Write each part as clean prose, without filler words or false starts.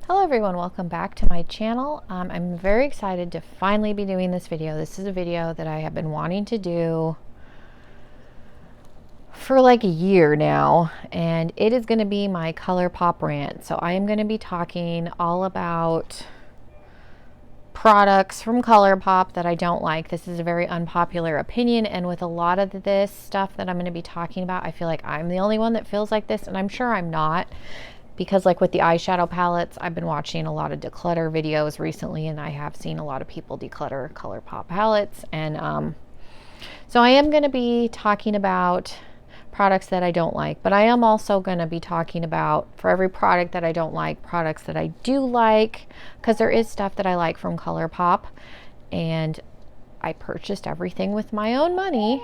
Hello everyone, welcome back to my channel. I'm very excited to finally be doing this video. This is a video that I have been wanting to do for like a year now, and it is going to be my Colourpop rant. So I am going to be talking all about products from Colourpop that I don't like. This is a very unpopular opinion, and with a lot of this stuff that I'm going to be talking about, I feel like I'm the only one that feels like this, and I'm sure I'm not. Because like with the eyeshadow palettes, I've been watching a lot of declutter videos recently, and I have seen a lot of people declutter Colourpop palettes. And so I am going to be talking about products that I don't like, but I am also going to be talking about, for every product that I don't like, products that I do like, because there is stuff that I like from Colourpop, and I purchased everything with my own money.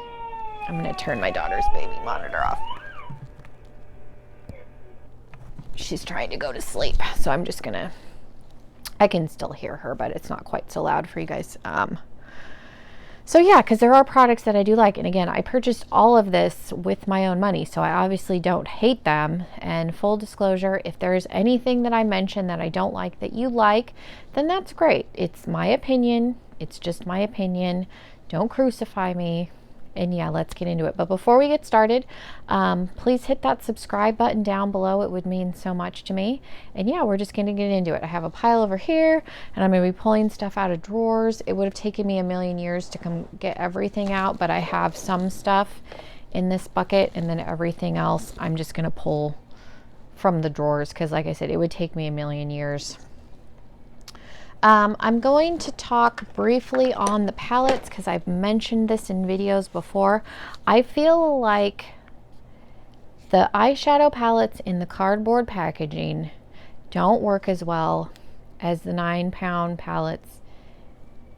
I'm going to turn my daughter's baby monitor off. She's trying to go to sleep, so I'm just gonna, I can still hear her, but it's not quite so loud for you guys. So yeah, because there are products that I do like, and again, I purchased all of this with my own money, so I obviously don't hate them. And full disclosure, if there's anything that I mention that I don't like that you like, then that's great. It's my opinion. It's just my opinion. Don't crucify me. And yeah, let's get into it. But before we get started, please hit that subscribe button down below. It would mean so much to me. And yeah, we're just going to get into it. I have a pile over here, and I'm going to be pulling stuff out of drawers. It would have taken me a million years to come get everything out, but I have some stuff in this bucket, and then everything else I'm just going to pull from the drawers, because like I said, it would take me a million years. I'm going to talk briefly on the palettes because I've mentioned this in videos before. I feel like the eyeshadow palettes in the cardboard packaging don't work as well as the 9-pound palettes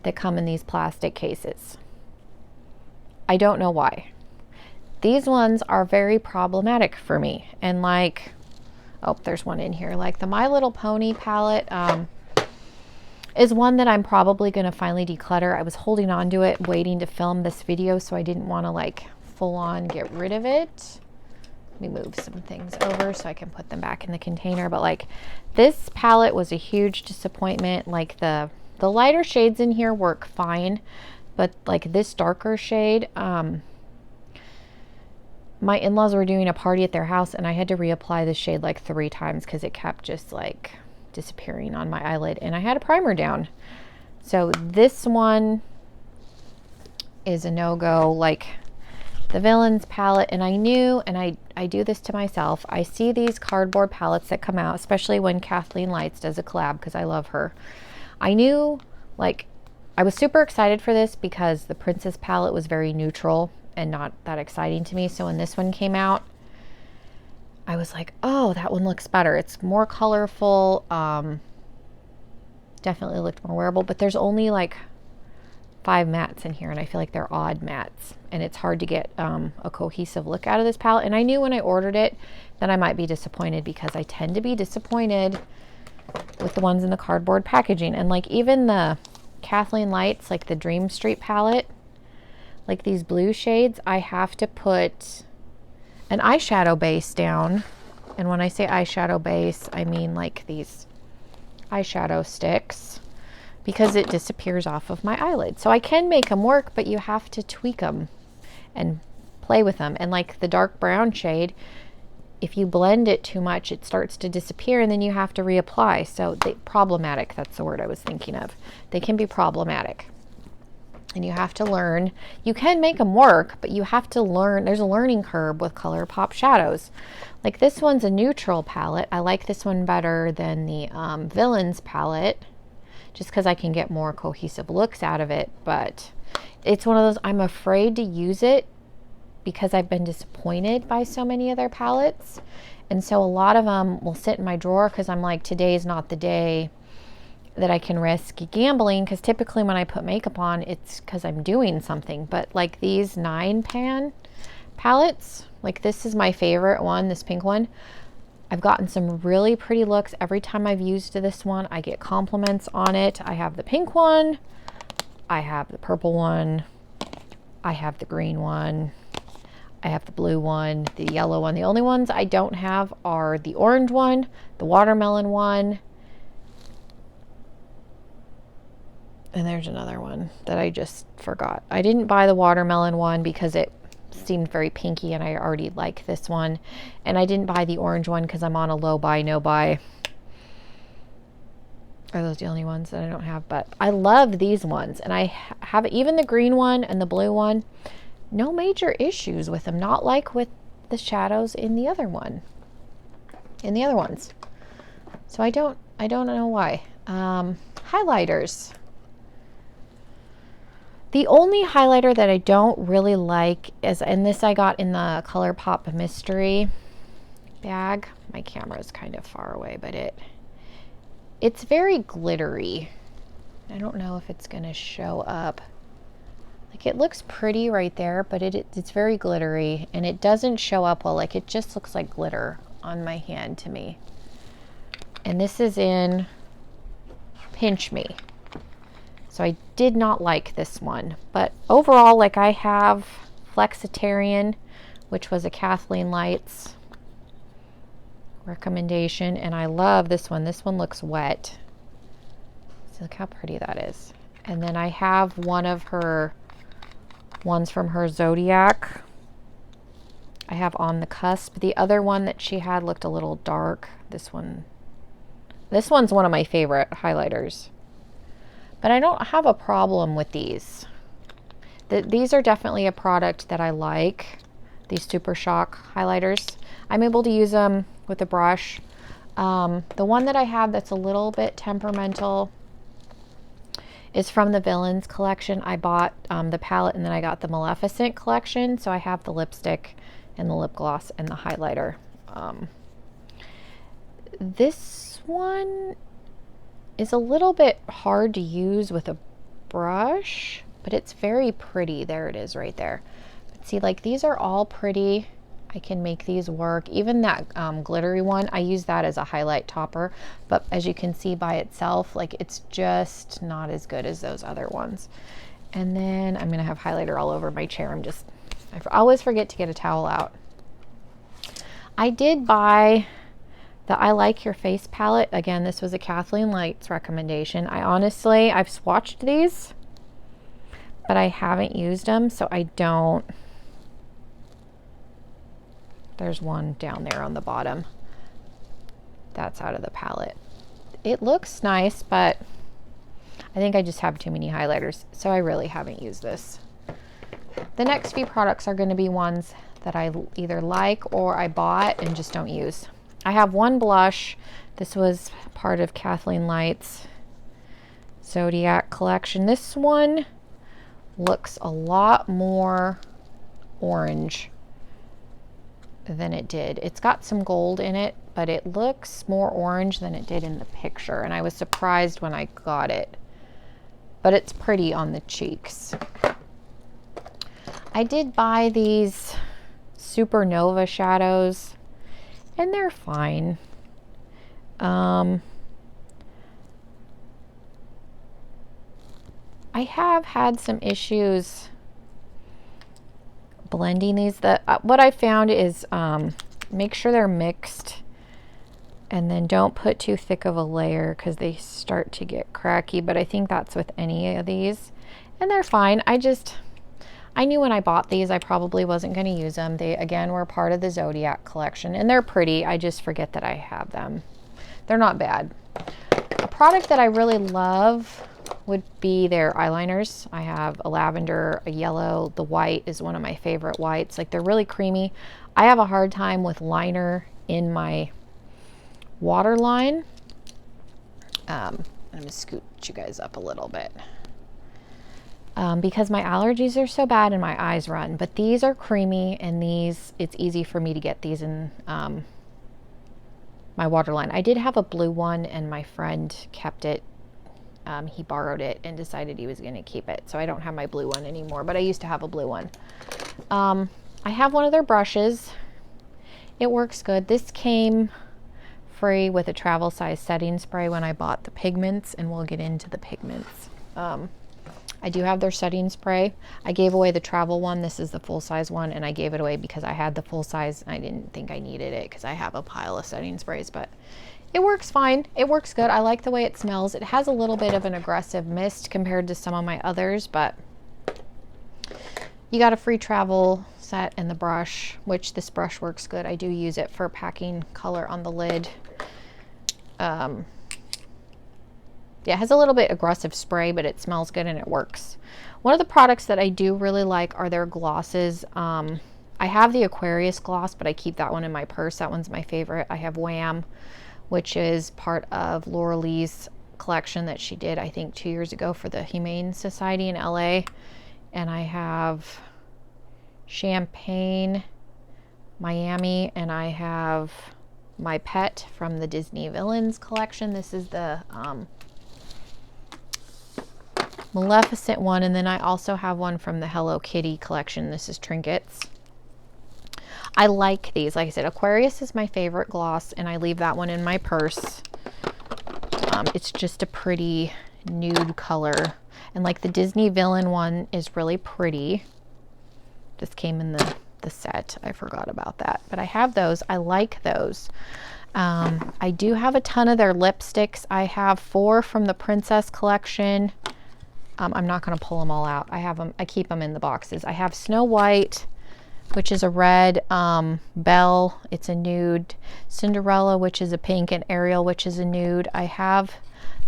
that come in these plastic cases. I don't know why. These ones are very problematic for me. And like, oh, there's one in here. Like the My Little Pony palette, is one that I'm probably going to finally declutter. I was holding on to it, waiting to film this video, so I didn't want to like full on get rid of it. Let me move some things over so I can put them back in the container. But like this palette was a huge disappointment. Like the lighter shades in here work fine, but like this darker shade, my in-laws were doing a party at their house, and I had to reapply this shade like 3 times because it kept just like disappearing on my eyelid, and I had a primer down. So this one is a no-go. Like the Villains palette, and I knew, and I do this to myself, I see these cardboard palettes that come out, especially when Kathleen Lights does a collab, because I love her. I knew, like, I was super excited for this because the Princess palette was very neutral and not that exciting to me. So when this one came out, I was like, oh, that one looks better. It's more colorful. Definitely looked more wearable, but there's only like 5 mattes in here, and I feel like they're odd mattes, and it's hard to get a cohesive look out of this palette. And I knew when I ordered it that I might be disappointed, because I tend to be disappointed with the ones in the cardboard packaging. And like even the Kathleen Lights, like the Dream Street palette, like these blue shades, I have to put an eyeshadow base down. And when I say eyeshadow base, I mean like these eyeshadow sticks, because it disappears off of my eyelid. So I can make them work, but you have to tweak them and play with them. And like the dark brown shade, if you blend it too much, it starts to disappear, and then you have to reapply. So problematic, that's the word I was thinking of. They can be problematic. And you have to learn. You can make them work, but you have to learn. There's a learning curve with Colourpop shadows. Like this one's a neutral palette. I like this one better than the Villains palette, just because I can get more cohesive looks out of it. But it's one of those, I'm afraid to use it because I've been disappointed by so many of their palettes. And so a lot of them will sit in my drawer because I'm like, today is not the day that I can risk gambling, because typically when I put makeup on, it's because I'm doing something. But like these 9-pan palettes, like this is my favorite one, this pink one. I've gotten some really pretty looks every time I've used this one. I get compliments on it. I have the pink one, I have the purple one, I have the green one, I have the blue one, the yellow one. The only ones I don't have are the orange one, the watermelon one, And there's another one that I just forgot. I didn't buy the watermelon one because it seemed very pinky and I already like this one. And I didn't buy the orange one because I'm on a low buy, no buy. Are those the only ones that I don't have? But I love these ones. And I have even the green one and the blue one. No major issues with them. Not like with the shadows in the other one. In the other ones. So I don't know why. Highlighters. The only highlighter that I don't really like is, and this I got in the Colourpop mystery bag. My camera is kind of far away, but it's very glittery. I don't know if it's gonna show up. Like, it looks pretty right there, but it's very glittery and it doesn't show up well. Like, it just looks like glitter on my hand to me. And this is in Pinch Me. So I did not like this one, but overall, like, I have Flexitarian, which was a Kathleen Lights recommendation, and I love this one. This one looks wet. So look how pretty that is. And then I have one of her ones from her Zodiac. I have On the Cusp. The other one that she had looked a little dark. This one's one of my favorite highlighters. But I don't have a problem with these. These are definitely a product that I like. These Super Shock highlighters. I'm able to use them with a brush. The one that I have that's a little bit temperamental is from the Villains collection. I bought the palette and then I got the Maleficent collection. So I have the lipstick and the lip gloss and the highlighter. This one is a little bit hard to use with a brush, but it's very pretty. There it is right there. But see, like, these are all pretty. I can make these work. Even that glittery one, I use that as a highlight topper, but as you can see by itself, like, it's just not as good as those other ones. And then I'm gonna have highlighter all over my chair. I always forget to get a towel out. I did buy the I Like Your Face palette. Again, this was a Kathleen Lights recommendation. I've swatched these, but I haven't used them, so I don't. There's one down there on the bottom. That's out of the palette. It looks nice, but I think I just have too many highlighters, so I really haven't used this. The next few products are going to be ones that I either like or I bought and just don't use. I have one blush. This was part of Kathleen Lights Zodiac collection. This one looks a lot more orange than it did. It's got some gold in it, but it looks more orange than it did in the picture, and I was surprised when I got it. But it's pretty on the cheeks. I did buy these Supernova shadows, and they're fine. I have had some issues blending these. What I found is make sure they're mixed, and then don't put too thick of a layer because they start to get cracky. But I think that's with any of these, and they're fine. I knew when I bought these I probably wasn't going to use them. They, again, were part of the Zodiac collection, and they're pretty. I just forget that I have them. They're not bad. A product that I really love would be their eyeliners. I have a lavender, a yellow. The white is one of my favorite whites. Like, they're really creamy. I have a hard time with liner in my waterline. I'm going to scoot you guys up a little bit. Because my allergies are so bad and my eyes run. But these are creamy, and it's easy for me to get these in my waterline. I did have a blue one, and my friend kept it. He borrowed it and decided he was going to keep it. So I don't have my blue one anymore, but I used to have a blue one. I have one of their brushes. It works good. This came free with a travel size setting spray when I bought the pigments, and we'll get into the pigments. I do have their setting spray. I gave away the travel one. This is the full size one, and I gave it away because I had the full size. I didn't think I needed it because I have a pile of setting sprays, but It works fine. It works good. I like the way it smells. It has a little bit of an aggressive mist compared to some of my others, but you got a free travel set and the brush, which this brush works good. I do use it for packing color on the lid. Yeah, it has a little bit aggressive spray, but it smells good and it works. One of the products that I do really like are their glosses. I have the Aquarius gloss, but I keep that one in my purse. That one's my favorite. I have Wham, which is part of Laura Lee's collection that she did, I think, 2 years ago for the Humane Society in LA. And I have Champagne, Miami, and I have My Pet from the Disney Villains collection. This is the Maleficent one, and then I also have one from the Hello Kitty collection. This is Trinkets. I like these. Like I said, Aquarius is my favorite gloss, and I leave that one in my purse. It's just a pretty nude color. And like the Disney Villain one is really pretty. This came in the set. I forgot about that. But I have those. I like those. I do have a ton of their lipsticks. I have 4 from the Princess collection. I'm not going to pull them all out. I have them. I keep them in the boxes. I have Snow White, which is a red, Belle, it's a nude, Cinderella, which is a pink, and Ariel, which is a nude. I have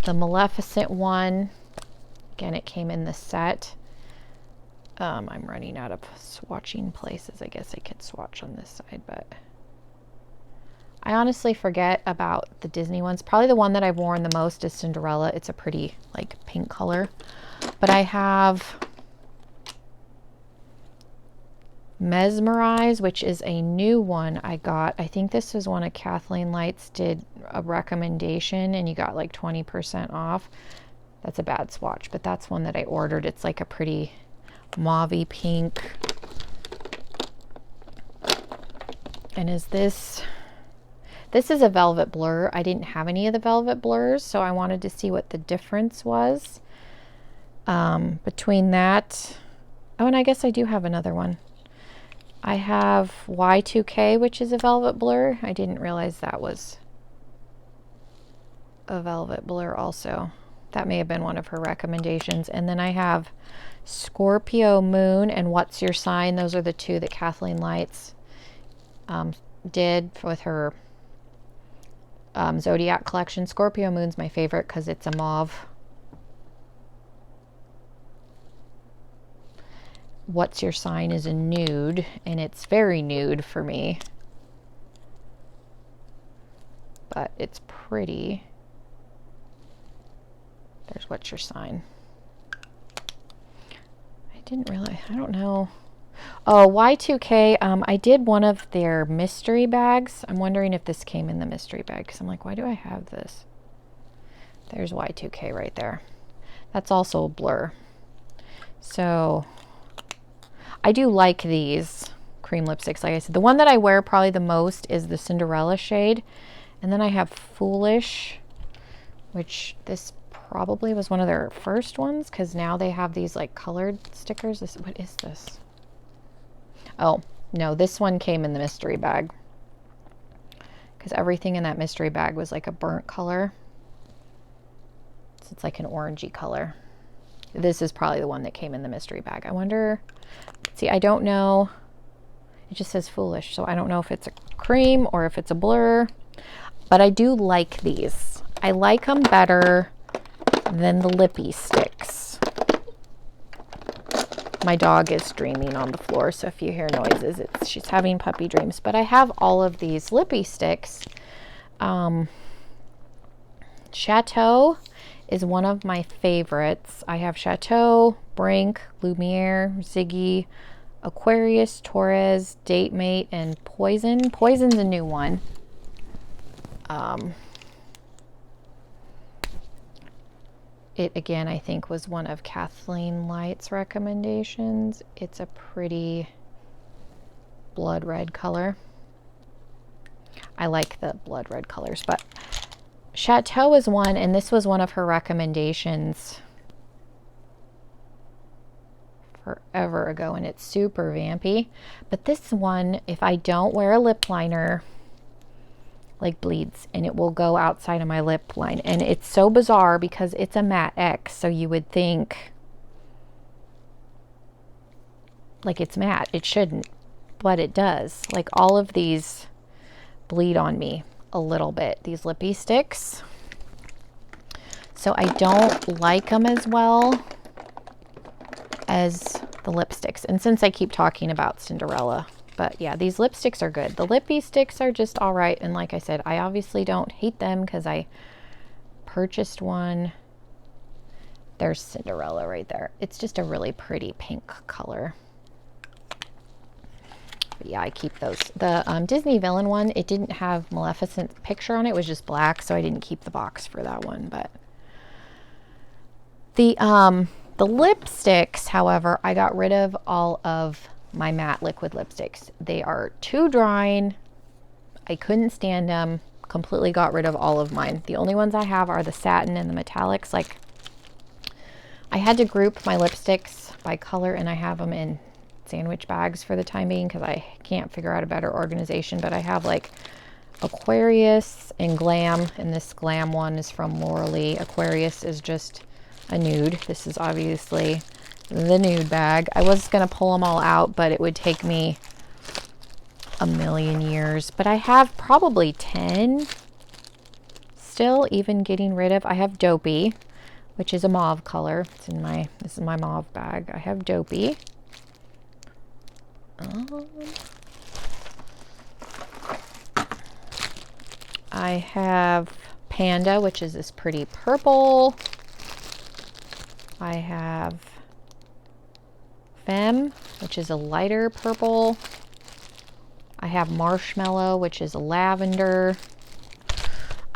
the Maleficent one. Again, it came in the set. I'm running out of swatching places. I guess I could swatch on this side, but I honestly forget about the Disney ones. Probably the one that I've worn the most is Cinderella. It's a pretty like pink color. But I have Mesmerize, which is a new one I got. I think this is one of Kathleen Light's did a recommendation and you got like 20% off. That's a bad swatch, but that's one that I ordered. It's like a pretty mauve-y pink. And is this is a Velvet Blur. I didn't have any of the Velvet Blurs, so I wanted to see what the difference was between that. Oh, and I guess I do have another one. I have Y2K, which is a Velvet Blur. I didn't realize that was a Velvet Blur also. That may have been one of her recommendations. And then I have Scorpio Moon and What's Your Sign. Those are the two that Kathleen Lights did with her Zodiac collection. Scorpio Moon's my favorite because it's a mauve. What's Your Sign is a nude, and it's very nude for me. But it's pretty. There's What's Your Sign. I didn't realize, I don't know. Oh, Y2K, I did one of their mystery bags. I'm wondering if this came in the mystery bag, because I'm like, why do I have this? There's Y2K right there. That's also a blur. So I do like these cream lipsticks. Like I said, the one that I wear probably the most is the Cinderella shade. And then I have Foolish, which this probably was one of their first ones, because now they have these like colored stickers. What is this? Oh, no, this one came in the mystery bag, because everything in that mystery bag was like a burnt color. So it's like an orangey color. This is probably the one that came in the mystery bag. I wonder, see, I don't know. It just says Foolish, so I don't know if it's a cream or if it's a blur, but I do like these. I like them better than the lippy sticks. My dog is dreaming on the floor, so if you hear noises, she's having puppy dreams. But I have all of these lippy sticks. Chateau is one of my favorites. I have Chateau, Brink, Lumiere, Ziggy, Aquarius, Torres, Date Mate, and Poison. Poison's a new one. It, again, I think was one of Kathleen Light's recommendations. It's a pretty blood red color. I like the blood red colors, but Chateau is one, and this was one of her recommendations forever ago, and it's super vampy. But this one, if I don't wear a lip liner, like bleeds, and it will go outside of my lip line. And it's so bizarre because it's a matte X, so you would think like it's matte. It shouldn't, but it does. Like all of these bleed on me a little bit, these lippy sticks. So I don't like them as well as the lipsticks. And since I keep talking about Cinderella, but yeah, these lipsticks are good. The lippy sticks are just all right. And like I said, I obviously don't hate them because I purchased one. There's Cinderella right there. It's just a really pretty pink color. But yeah, I keep those. The Disney villain one, it didn't have Maleficent picture on it. It was just black, so I didn't keep the box for that one. But the lipsticks, however, I got rid of all of my matte liquid lipsticks. They are too drying. I couldn't stand them. Completely got rid of all of mine. The only ones I have are the satin and the metallics. Like, I had to group my lipsticks by color, and I have them in sandwich bags for the time being because I can't figure out a better organization. But I have like Aquarius and Glam, and this Glam one is from Laura Lee. Aquarius is just a nude. This is obviously the nude bag. I was going to pull them all out, but it would take me a million years. But I have probably 10 still, even getting rid of. I have Dopey, which is a mauve color. It's in my, this is my mauve bag. I have Dopey. I have Panda, which is this pretty purple. I have Femme, which is a lighter purple. I have Marshmallow, which is a lavender.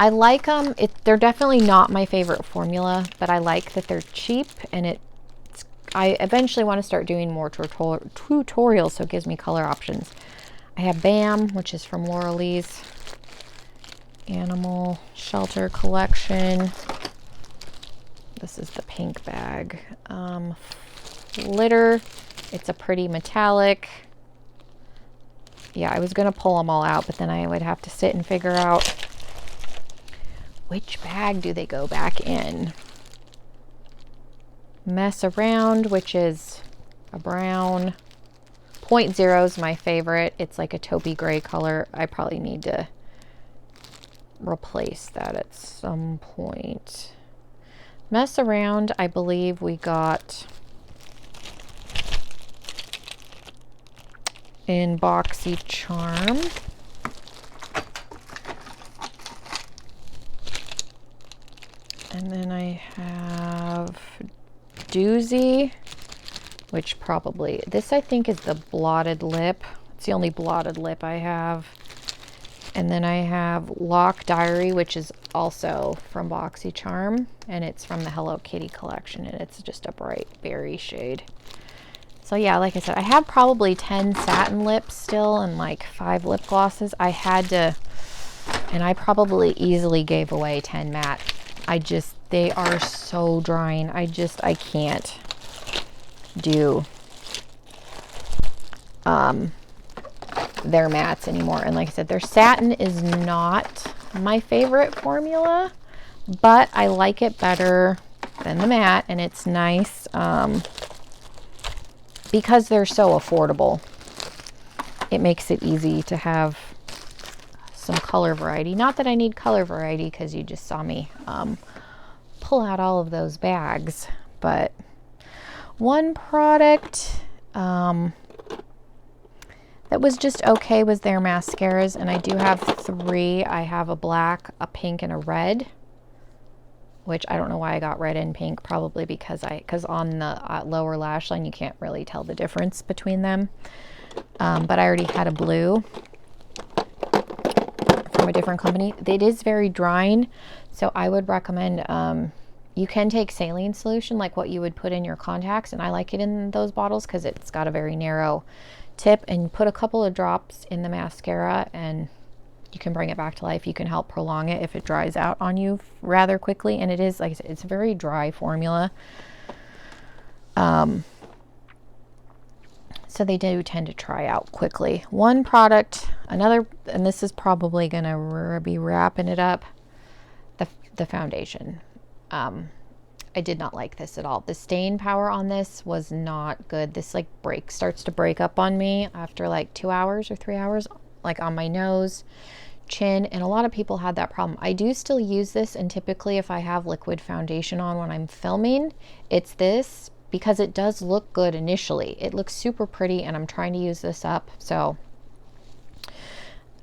I like them. They're definitely not my favorite formula, but I like that they're cheap, and I eventually want to start doing more tutorials, so it gives me color options. I have Bam, which is from Laura Lee's Animal Shelter collection. This is the pink bag. Glitter. It's a pretty metallic. Yeah, I was going to pull them all out, but then I would have to sit and figure out which bag do they go back in. Mess Around, which is a brown. 0.0 is my favorite. It's like a taupey gray color. I probably need to replace that at some point. Mess Around, I believe we got in BoxyCharm. And then I have Doozy, which probably, this I think is the blotted lip. It's the only blotted lip I have. And then I have Lock Diary, which is also from BoxyCharm, and it's from the Hello Kitty collection, and it's just a bright berry shade. So yeah, like I said, I have probably 10 satin lips still and like 5 lip glosses. I had to, and I probably easily gave away 10 matte. They are so drying. I can't do their mattes anymore. And like I said, their satin is not my favorite formula, but I like it better than the matte, and it's nice because they're so affordable. It makes it easy to have some color variety. Not that I need color variety because you just saw me pull out all of those bags, but one product that was just okay was their mascaras, and I do have 3. I have a black, a pink, and a red, which I don't know why I got red and pink, probably because on the lower lash line you can't really tell the difference between them. But I already had a blue from a different company. It is very drying, so I would recommend you can take saline solution like what you would put in your contacts, and I like it in those bottles because it's got a very narrow tip, and put a couple of drops in the mascara and you can bring it back to life. You can help prolong it if it dries out on you rather quickly, and it is, like I said, it's a very dry formula. So they do tend to dry out quickly. One product, another, and this is probably going to be wrapping it up, the foundation. I did not like this at all. The stain power on this was not good. This like starts to break up on me after like 2 hours or 3 hours, like on my nose, chin, and a lot of people had that problem. I do still use this, and typically if I have liquid foundation on when I'm filming, it's this, because it does look good initially. It looks super pretty, and I'm trying to use this up, so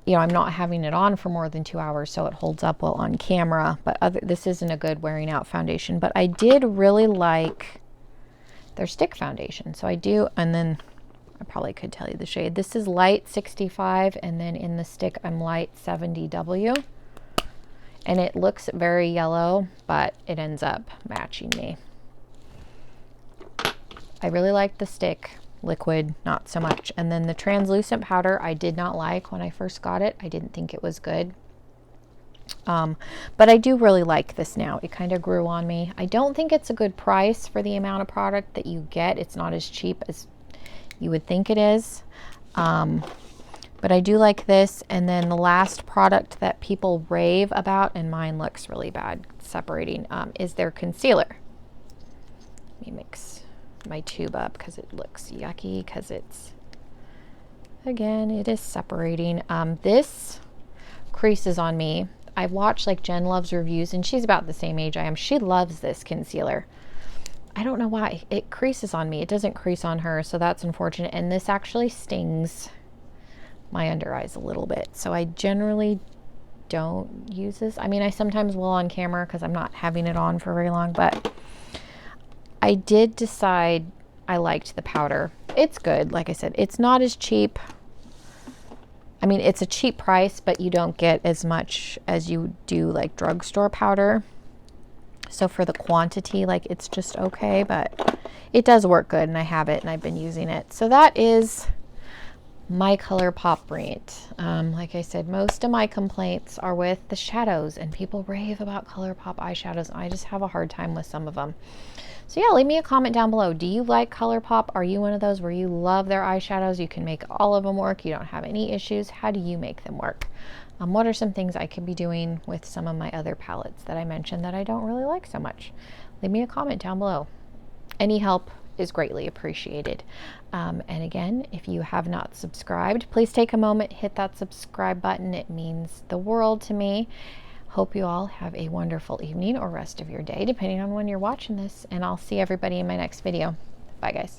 you know, I'm not having it on for more than 2 hours, so it holds up well on camera. But this isn't a good wearing out foundation. But I did really like their stick foundation. So I do, and then I probably could tell you the shade. This is light 65, and then in the stick I'm light 70W. And it looks very yellow, but it ends up matching me. I really like the stick. Liquid, not so much. And then the translucent powder I did not like when I first got it. I didn't think it was good. But I do really like this now. It kind of grew on me. I don't think it's a good price for the amount of product that you get. It's not as cheap as you would think it is. But I do like this. And then the last product that people rave about, and mine looks really bad separating, is their concealer. Let me mix my tube up because it looks yucky, because it's, again, it is separating. This creases on me. I watched like Jen Loves reviews, and she's about the same age I am. She loves this concealer. I don't know why it creases on me. It doesn't crease on her, so that's unfortunate. And this actually stings my under eyes a little bit, so I generally don't use this. I mean, I sometimes will on camera because I'm not having it on for very long, but I did decide I liked the powder. It's good. Like I said, it's not as cheap. I mean, it's a cheap price, but you don't get as much as you do like drugstore powder. So for the quantity, like, it's just okay, but it does work good, and I have it and I've been using it. So that is my Colourpop Rant. Like I said, most of my complaints are with the shadows, and people rave about Colourpop eyeshadows. I just have a hard time with some of them. So yeah, leave me a comment down below. Do you like Colourpop? Are you one of those where you love their eyeshadows? You can make all of them work. You don't have any issues. How do you make them work? What are some things I could be doing with some of my other palettes that I mentioned that I don't really like so much? Leave me a comment down below. Any help is greatly appreciated. And again, if you have not subscribed, please take a moment, hit that subscribe button. It means the world to me. Hope you all have a wonderful evening or rest of your day, depending on when you're watching this, and I'll see everybody in my next video. Bye, guys.